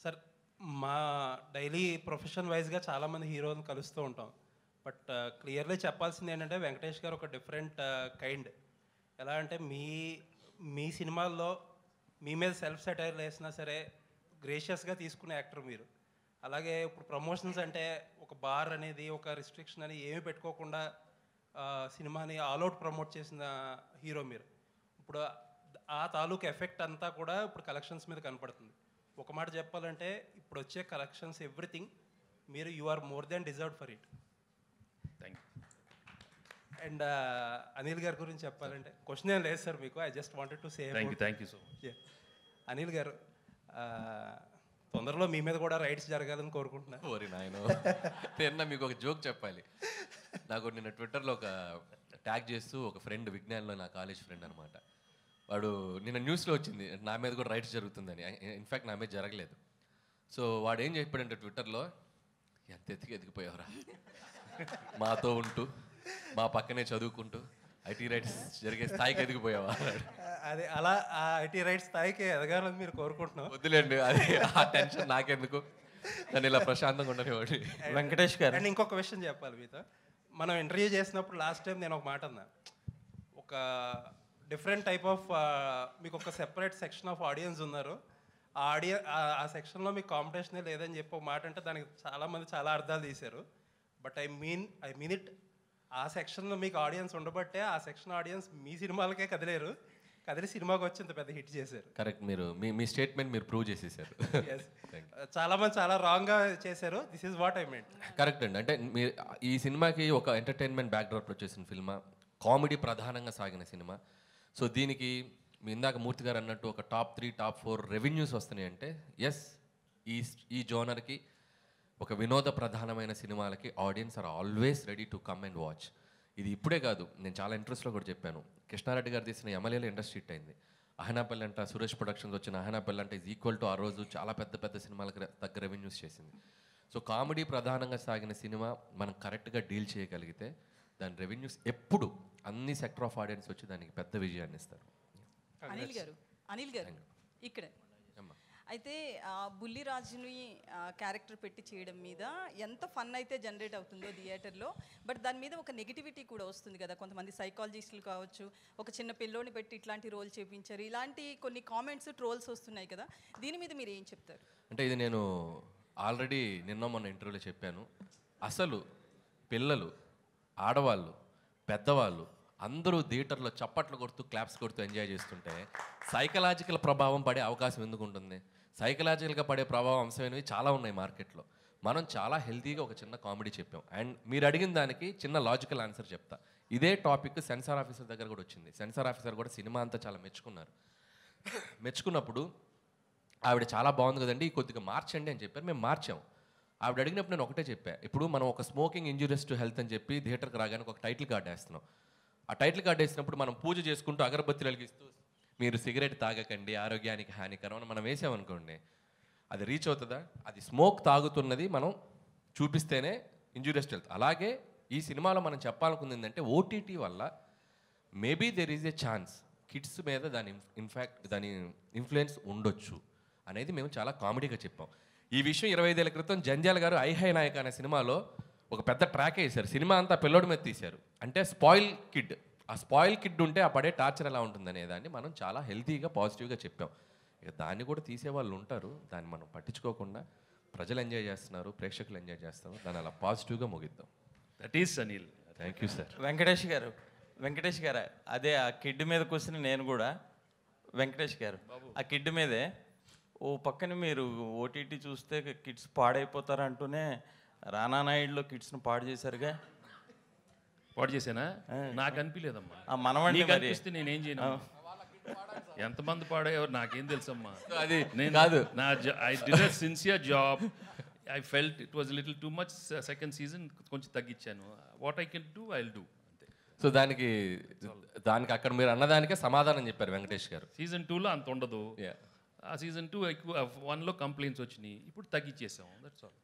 Sir మా daily profession వైజ్గా చాలామంది హీరోని కలుస్తూ ఉంటాం. బట్ క్లియర్లీ చెప్పాల్సింది ఏంటంటే వెంకటేష్ గారు ఒక డిఫరెంట్ కైండ్. ఎలా అంటే మీ సినిమాల్లో మీ మీద సెల్ఫ్ సెటైర్ వేసినా సరే గ్రేషియస్గా తీసుకునే యాక్టర్ మీరు. అలాగే ఇప్పుడు ప్రమోషన్స్ అంటే ఒక బార్ అనేది ఒక రిస్ట్రిక్షన్ అని ఏమీ పెట్టుకోకుండా సినిమాని ఆల్అవుట్ ప్రమోట్ చేసిన హీరో మీరు. ఇప్పుడు ఆ తాలూకు ఎఫెక్ట్ అంతా కూడా ఇప్పుడు కలెక్షన్స్ మీద కనపడుతుంది. ఒక మాట చెప్పాలంటే ఇప్పుడు వచ్చే కలెక్షన్స్ ఎవ్రీథింగ్ మీరు you are more than deserved for it. Thank you. And Anil గారి గురించి చెప్పాలంటే క్వశ్చన్ ఏం లేదు సార్ మీకు. I just wanted to say thank you so much. Anil గారు తొందరలో మీ మీద కూడా రైట్స్ జరగాలని కోరుకుంటున్నాను. ఓరి నాయనో, నిన్న మీకు ఒక జోక్ చెప్పాలి. నాకు నిన్న ట్విట్టర్లో ఒక ట్యాగ్ చేస్తూ ఒక ఫ్రెండ్, విజ్ఞాన్లో నా కాలేజ్ ఫ్రెండ్ అనమాట, వాడు నిన్న న్యూస్లో వచ్చింది నా మీద కూడా రైట్స్ జరుగుతుందని. ఇన్ఫ్యాక్ట్ నా మీద జరగలేదు. సో వాడు ఏం చెప్పాడంటే ట్విట్టర్లో, ఎంత ఎదిగిపోయావురా, మాతో ఉంటూ మా పక్కనే చదువుకుంటూ ఐటీ రైట్స్ జరిగే స్థాయికి ఎదిగిపోయావా. అదే అలా ఆ ఐటీ రైట్స్ స్థాయికి ఎదగాలని మీరు కోరుకుంటున్నాం. వద్దులేండి, అది ఆ టెన్షన్ నాకెందుకు, నన్ను ఇలా ప్రశాంతంగా ఉండనివ్వండి. వెంకటేష్ గారు, అండ్ ఇంకొక విషయం చెప్పాలి మీతో. మనం ఇంటర్వ్యూ చేసినప్పుడు లాస్ట్ టైం నేను ఒక మాట అన్నా, ఒక డిఫరెంట్ టైప్ ఆఫ్ మీకు ఒక సెపరేట్ సెక్షన్ ఆఫ్ ఆడియన్స్ ఉన్నారు. ఆ సెక్షన్లో మీకు కాంపిటీషనే లేదని చెప్పి ఒక మాట అంటే దానికి చాలామంది చాలా అర్థాలు తీశారు. But I mean it. ఆ సెక్షన్లో మీకు ఆడియన్స్ ఉండబట్టే ఆ సెక్షన్ ఆడియన్స్ మీ సినిమాలకే కదిలి సినిమాకి వచ్చి ఇంత పెద్ద హిట్ చేశారు. కరెక్ట్, మీరు మీ స్టేట్మెంట్ మీరు ప్రూవ్ చేసేసారు. చాలామంది చాలా రాంగ్గా చేశారు. This is what I meant. Correct అండి. అంటే మీరు ఈ సినిమాకి ఒక ఎంటర్టైన్మెంట్ బ్యాక్డ్రాప్లో చేసిన సినిమా, కామెడీ ప్రధానంగా సాగిన సినిమా. సో దీనికి మీ ఇందాక మూర్తి గారు అన్నట్టు ఒక టాప్ 3 టాప్ 4 రెవెన్యూస్ వస్తున్నాయి అంటే ఎస్, ఈ జోనర్కి ఒక వినోద ప్రధానమైన సినిమాలకి audience are always ready to come and watch. ఇది ఇప్పుడే కాదు, నేను చాలా ఇంట్రెస్ట్లో కూడా చెప్పాను. కృష్ణారెడ్డి గారు తీసిన ఎమ్మెల్యేలో ఇండస్ట్రీ హిట్ అయింది. అహనాపల్లి అంట, సురేష్ ప్రొడక్షన్స్ వచ్చిన అహనాపల్లి అంటే ఈజ్ ఈక్వల్ టు ఆ రోజు చాలా పెద్ద సినిమాలకు తగ్గ రెవెన్యూస్ చేసింది. సో కామెడీ ప్రధానంగా సాగిన సినిమా మనం కరెక్ట్గా డీల్ చేయగలిగితే దాని రెవెన్యూస్ ఎప్పుడు అన్ని సెక్టర్ ఆఫ్ ఆడియన్స్ వచ్చి దానికి పెద్ద విజయాన్ని ఇస్తారు. అనిల్ గారు ఇక్కడ అయితే బుల్లిరాజుని క్యారెక్టర్ పెట్టి చేయడం మీద ఎంత ఫన్ అయితే జనరేట్ అవుతుందో థియేటర్లో, బట్ దాని మీద ఒక నెగిటివిటీ కూడా వస్తుంది కదా. కొంతమంది సైకాలజిస్టులు కావచ్చు, ఒక చిన్న పిల్లోని పెట్టి ఇట్లాంటి రోల్ చేయించారు, ఇలాంటి కొన్ని కామెంట్స్, ట్రోల్స్ వస్తున్నాయి కదా. దీని మీద మీరు ఏం చెప్తారు? అంటే ఇది నేను ఆల్రెడీ మొన్న ఇంటర్వ్యూలో చెప్పాను. అసలు పిల్లలు, ఆడవాళ్ళు, పెద్దవాళ్ళు అందరూ థియేటర్లో చప్పట్లు కొడుతూ క్లాప్స్ కొడుతూ ఎంజాయ్ చేస్తుంటే సైకలాజికల్ ప్రభావం పడే అవకాశం ఎందుకు ఉంటుంది? సైకలాజికల్గా పడే ప్రభావం అంశమైనవి చాలా ఉన్నాయి మార్కెట్లో. మనం చాలా హెల్తీగా ఒక చిన్న కామెడీ చెప్పాం. అండ్ మీరు అడిగిన దానికి చిన్న లాజికల్ ఆన్సర్ చెప్తా. ఇదే టాపిక్ సెన్సార్ ఆఫీసర్ దగ్గర కూడా వచ్చింది. సెన్సార్ ఆఫీసర్ కూడా సినిమా అంతా చాలా మెచ్చుకున్నారు. మెచ్చుకున్నప్పుడు ఆవిడ చాలా బాగుంది కదండి, కొద్దిగా మార్చండి అని చెప్పారు. మేము మార్చాం. ఆవిడ అడిగినప్పుడు నేను ఒకటే చెప్పాను, ఇప్పుడు మనం ఒక స్మోకింగ్ ఇంజూరియస్ టు హెల్త్ అని చెప్పి థియేటర్కి రాగానే ఒక టైటిల్ కార్డ్ వేస్తున్నాం. ఆ టైటిల్ కార్డ్ వేసినప్పుడు మనం పూజ చేసుకుంటూ అగరబత్తులు వెలిగిస్తూ మీరు సిగరెట్ తాగకండి, ఆరోగ్యానికి హానికరం అని మనం వేసామనుకోండి, అది రీచ్ అవుతుందా? అది స్మోక్ తాగుతున్నది మనం చూపిస్తేనే ఇంజూరియస్ టు హెల్త్. అలాగే ఈ సినిమాలో మనం చెప్పాలనుకుంది ఏంటంటే ఓటీటీ వల్ల maybe there is a chance kids మీద దాని ఇన్ఫ్లుయెన్స్ ఉండొచ్చు అనేది మేము చాలా కామెడీగా చెప్పాం. ఈ విషయం 25 ఏళ్ల క్రితం జంజాల్ గారు ఐహై నాయక్ అనే సినిమాలో ఒక పెద్ద ట్రాక్ వేశారు. సినిమా అంతా పిల్లోడి మీద తీశారు. అంటే స్పాయిల్ కిడ్, ఆ స్పాయిల్ కిడ్ ఉంటే ఆ పడే టార్చర్ ఎలా ఉంటుంది అనేదాన్ని మనం చాలా హెల్తీగా పాజిటివ్గా చెప్పాం. ఇక దాన్ని కూడా తీసేవాళ్ళు ఉంటారు, దాన్ని మనం పట్టించుకోకుండా ప్రజలు ఎంజాయ్ చేస్తున్నారు, ప్రేక్షకులు ఎంజాయ్ చేస్తారు, దాన్ని అలా పాజిటివ్గా ముగిద్దాం. That is Anil. Thank you sir. Venkatesh గారు అదే ఆ కిడ్ మీద కూర్చుని నేను కూడా వెంకటేష్ గారు ఆ కిడ్ మీదే ఓ పక్కన మీరు ఓటీటీ చూస్తే కిడ్స్ పాడైపోతారు అంటూనే రానా నాయుడులో కిడ్స్ను పాడు చేశారుగా. పాడు చేశానా? నాకు అనిపించలేదమ్మా. మనవాడిని అనిపిస్తే నేనేం చేయను. ఎంతమంది పాడేవారు నాకేం తెలుసమ్మా. అది కాదు, I did a sincere job. I felt it was little too much. Second season కొంచెం తగ్గించాను. What I can do I will do. So దానికి అక్కడ మీరు అన్నదానికే సమాధానం చెప్పారు వెంకటేష్ గారు. సీజన్ 2లో అంత ఉండదు. ఆ సీజన్ 2 ఎక్కువ 1లో కంప్లైంట్స్ వచ్చినాయి, ఇప్పుడు తగ్గించేసాం. That's all.